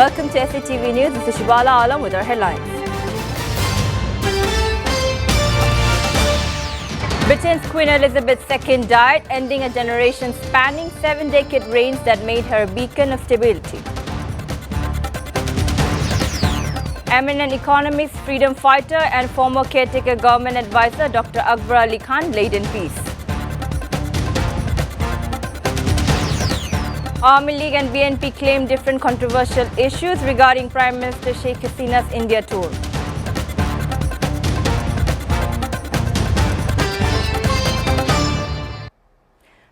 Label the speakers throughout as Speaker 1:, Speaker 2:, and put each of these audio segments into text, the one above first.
Speaker 1: Welcome to SATV News. This is Shibala Alam with our headlines. Britain's Queen Elizabeth II died, ending a generation spanning 7-decade reigns that made her a beacon of stability. Eminent economist, freedom fighter and former caretaker government advisor Dr. Akbar Ali Khan laid in peace. Army League and BNP claim different controversial issues regarding Prime Minister Sheikh Hasina's India tour.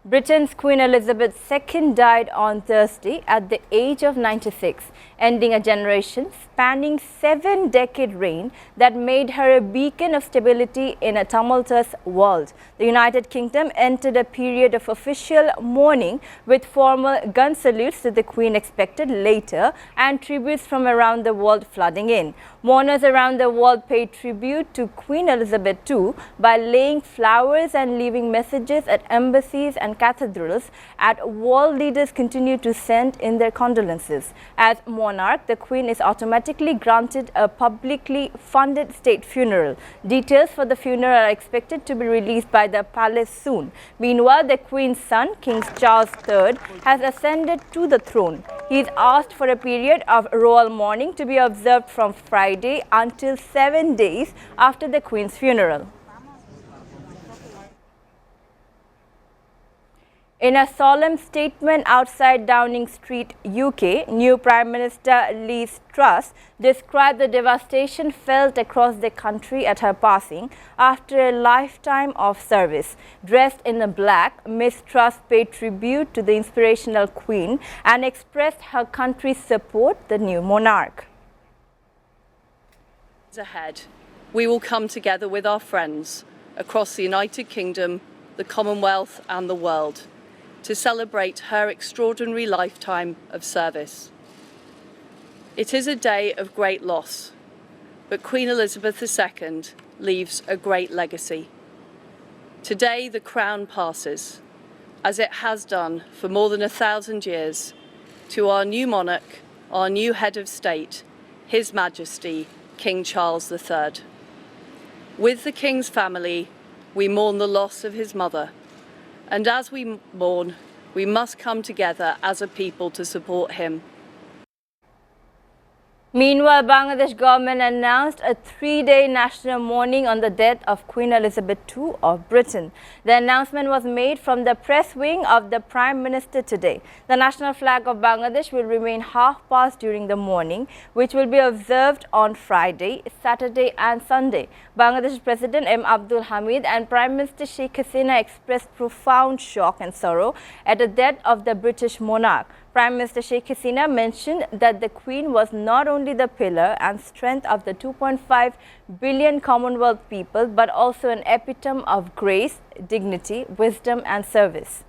Speaker 1: Britain's Queen Elizabeth II died on Thursday at the age of 96, ending a generation spanning 7-decade reign that made her a beacon of stability in a tumultuous world. The United Kingdom entered a period of official mourning with formal gun salutes to the Queen expected later and tributes from around the world flooding in. Mourners around the world paid tribute to Queen Elizabeth II by laying flowers and leaving messages at embassies and cathedrals. World leaders continue to send in their condolences. As monarch, the Queen is automatically granted a publicly funded state funeral. Details for the funeral are expected to be released by the palace soon. Meanwhile, the Queen's son, King Charles III, has ascended to the throne. He is asked for a period of royal mourning to be observed from Friday until 7 days after the Queen's funeral. In a solemn statement outside Downing Street, UK, new Prime Minister Liz Truss described the devastation felt across the country at her passing after a lifetime of service. Dressed in black, Ms. Truss paid tribute to the inspirational Queen and expressed her country's support for the new monarch.
Speaker 2: Ahead, we will come together with our friends across the United Kingdom, the Commonwealth and the world to celebrate her extraordinary lifetime of service. It is a day of great loss, but Queen Elizabeth II leaves a great legacy. Today the crown passes, as it has done for more than 1,000 years, to our new monarch, our new head of state, His Majesty King Charles III. With the King's family, we mourn the loss of his mother, and as we mourn, we must come together as a people to support him.
Speaker 1: Meanwhile, Bangladesh government announced a 3-day national mourning on the death of Queen Elizabeth II of Britain. The announcement was made from the press wing of the Prime Minister today. The national flag of Bangladesh will remain half-mast during the mourning, which will be observed on Friday, Saturday and Sunday. Bangladesh President M. Abdul Hamid and Prime Minister Sheikh Hasina expressed profound shock and sorrow at the death of the British monarch. Prime Minister Sheikh Hasina mentioned that the Queen was not only the pillar and strength of the 2.5 billion Commonwealth people, but also an epitome of grace, dignity, wisdom and service.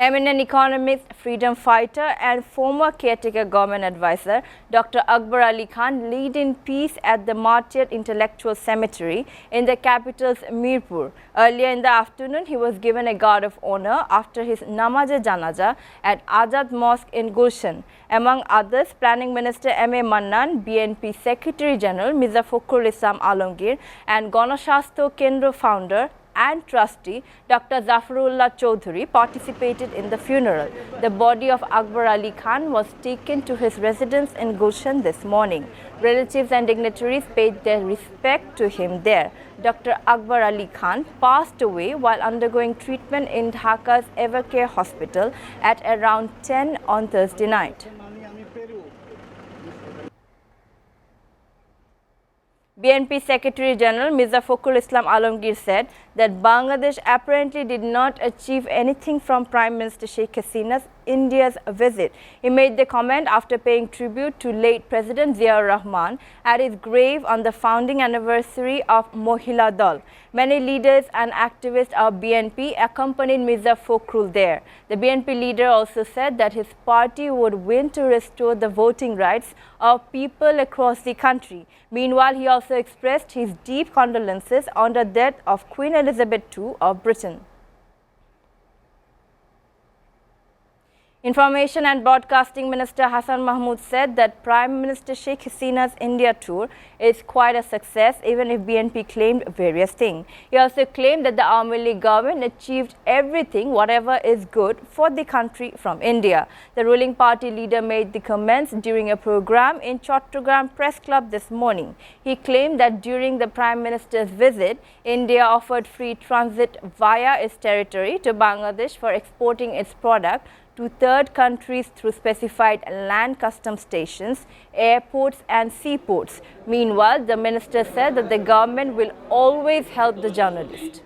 Speaker 1: Eminent economist, freedom fighter and former caretaker government advisor Dr. Akbar Ali Khan laid in peace at the Martyred Intellectual Cemetery in the capital's Mirpur. Earlier in the afternoon, he was given a guard of honor after his namaz-e-janaza at Azad Mosque in Gulshan. Among others, Planning Minister M.A. Mannan, BNP Secretary General Mirza Fakhrul Islam Alamgir and Ganashastro Kendra founder and trustee Dr. Zafarullah Chaudhary participated in the funeral. The body of Akbar Ali Khan was taken to his residence in Gulshan this morning. Relatives and dignitaries paid their respect to him there. Dr. Akbar Ali Khan passed away while undergoing treatment in Dhaka's Evercare Hospital at around 10 on Thursday night. BNP Secretary General Mirza Fakhrul Islam Alamgir said that Bangladesh apparently did not achieve anything from Prime Minister Sheikh Hasina's India's visit. He made the comment after paying tribute to late President Ziaur Rahman at his grave on the founding anniversary of Mohila Dal. Many leaders and activists of BNP accompanied Mirza Fakhrul there. The BNP leader also said that his party would win to restore the voting rights of people across the country. Meanwhile, he also expressed his deep condolences on the death of Queen Elizabeth II of Britain. Information and Broadcasting Minister Hassan Mahmoud said that Prime Minister Sheikh Hasina's India tour is quite a success, even if BNP claimed various things. He also claimed that the Awami League government achieved everything, whatever is good for the country from India. The ruling party leader made the comments during a program in Chattogram Press Club this morning. He claimed that during the Prime Minister's visit, India offered free transit via its territory to Bangladesh for exporting its product to third countries through specified land customs stations, airports and seaports. Meanwhile, the minister said that the government will always help the journalist.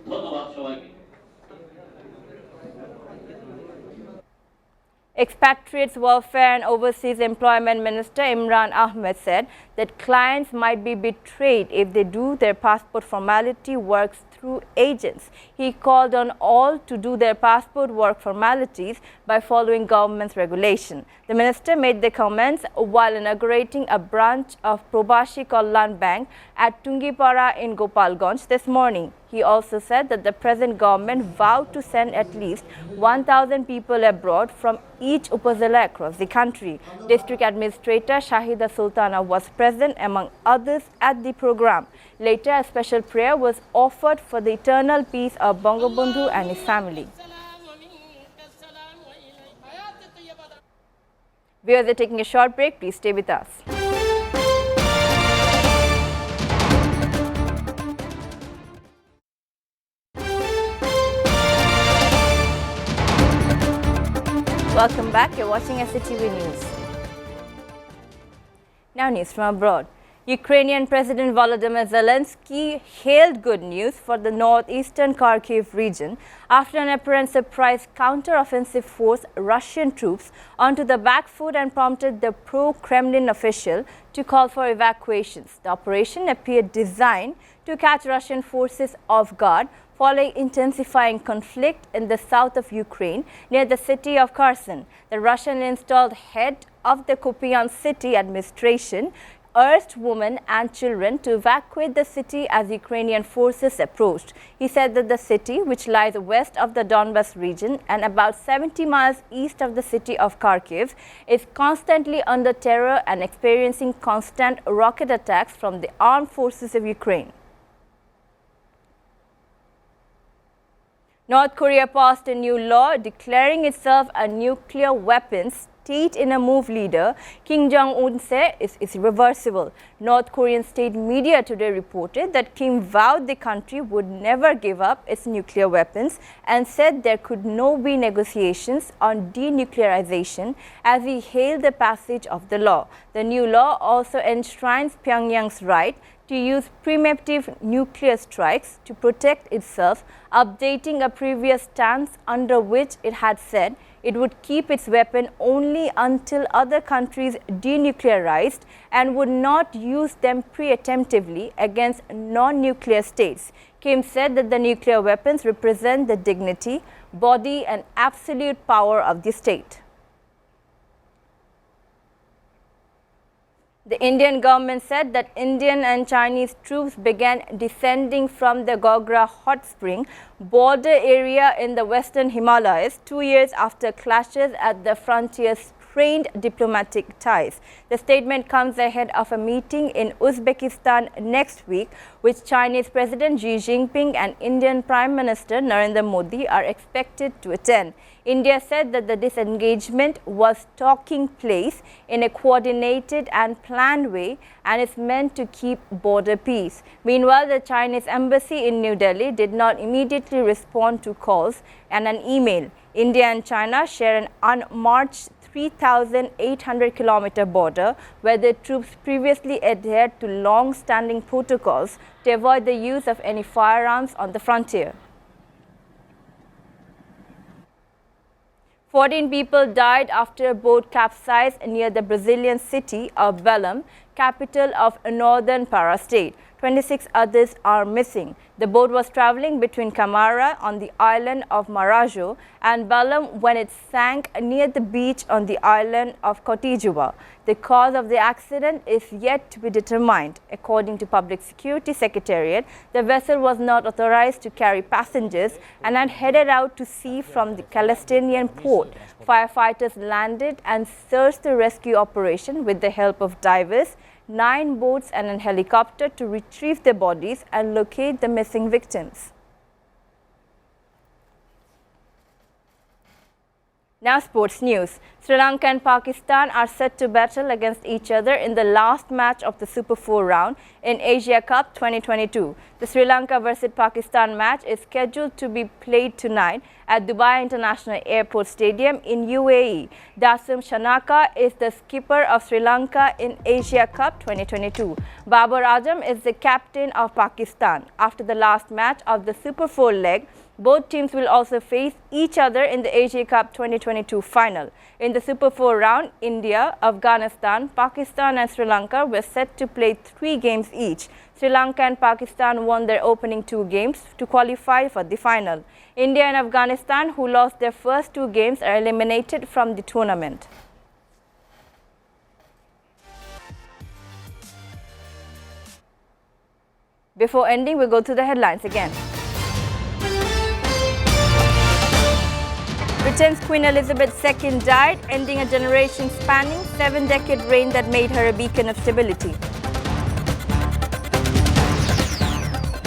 Speaker 1: Expatriates Welfare and Overseas Employment Minister Imran Ahmed said that clients might be betrayed if they do their passport formality works through agents. He called on all to do their passport work formalities by following government's regulation. The minister made the comments while inaugurating a branch of Probashi Kalyan Bank at Tungipara in Gopalganj this morning. He also said that the present government vowed to send at least 1,000 people abroad from each upazila across the country. District Administrator Shahida Sultana was present among others at the program. Later, a special prayer was offered for the eternal peace of Bangabandhu and his family. Viewers are taking a short break. Please stay with us. Welcome back. You're watching SATV News. Now news from abroad. Ukrainian President Volodymyr Zelensky hailed good news for the northeastern Kharkiv region after an apparent surprise counter-offensive forced Russian troops onto the back foot and prompted the pro-Kremlin official to call for evacuations. The operation appeared designed to catch Russian forces off guard following intensifying conflict in the south of Ukraine near the city of Kherson. The Russian-installed head of the Kupian city administration urged women and children to evacuate the city as Ukrainian forces approached. He said that the city, which lies west of the Donbas region and about 70 miles east of the city of Kharkiv, is constantly under terror and experiencing constant rocket attacks from the armed forces of Ukraine. North Korea passed a new law declaring itself a nuclear weapons state in a move leader Kim Jong-un said is irreversible. North Korean state media today reported that Kim vowed the country would never give up its nuclear weapons and said there could no be negotiations on denuclearization as he hailed the passage of the law. The new law also enshrines Pyongyang's right to use preemptive nuclear strikes to protect itself, updating a previous stance under which it had said it would keep its weapon only until other countries denuclearized and would not use them preemptively against non-nuclear states. Kim said that the nuclear weapons represent the dignity, body and absolute power of the state. The Indian government said that Indian and Chinese troops began descending from the Gogra hot spring border area in the western Himalayas 2 years after clashes at the frontier strained diplomatic ties. The statement comes ahead of a meeting in Uzbekistan next week, which Chinese President Xi Jinping and Indian Prime Minister Narendra Modi are expected to attend. India said that the disengagement was taking place in a coordinated and planned way and is meant to keep border peace. Meanwhile, the Chinese embassy in New Delhi did not immediately respond to calls and an email. India and China share an unmarched 3,800-kilometer border where the troops previously adhered to long-standing protocols to avoid the use of any firearms on the frontier. 14 people died after a boat capsized near the Brazilian city of Belém, capital of northern Pará state. 26 others are missing. The boat was traveling between Camara on the island of Marajo and Balam when it sank near the beach on the island of Kotijua. The cause of the accident is yet to be determined. According to Public Security Secretariat, the vessel was not authorized to carry passengers and had headed out to sea from the Palestinian port. Firefighters landed and searched the rescue operation with the help of divers, 9 boats and a helicopter to retrieve the bodies and locate the missing victims. Now sports news. Sri Lanka and Pakistan are set to battle against each other in the last match of the Super 4 round in Asia Cup 2022. The Sri Lanka versus Pakistan match is scheduled to be played tonight at Dubai International Airport Stadium in UAE. Dasum Shanaka is the skipper of Sri Lanka in Asia Cup 2022. Babar Azam is the captain of Pakistan. After the last match of the Super 4 leg, both teams will also face each other in the Asia Cup 2022 final. In the Super 4 round, India, Afghanistan, Pakistan and Sri Lanka were set to play 3 games each. Sri Lanka and Pakistan won their opening 2 games to qualify for the final. India and Afghanistan, who lost their first 2 games, are eliminated from the tournament. Before ending, we go to the headlines again. Britain's Queen Elizabeth II died, ending a generation-spanning 7-decade reign that made her a beacon of stability.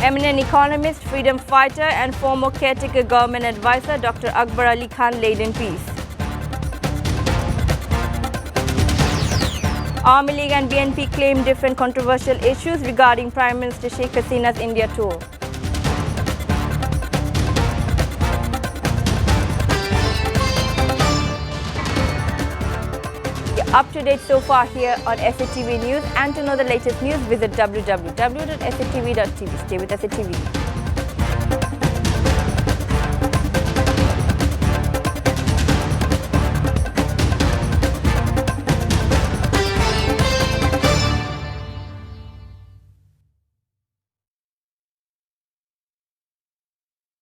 Speaker 1: Eminent economist, freedom fighter and former caretaker government advisor Dr. Akbar Ali Khan laid in peace. Army League and BNP claim different controversial issues regarding Prime Minister Sheikh Hasina's India tour. Up to date so far here on SATV News, and to know the latest news, visit www.satvtv.tv. Stay with SATV.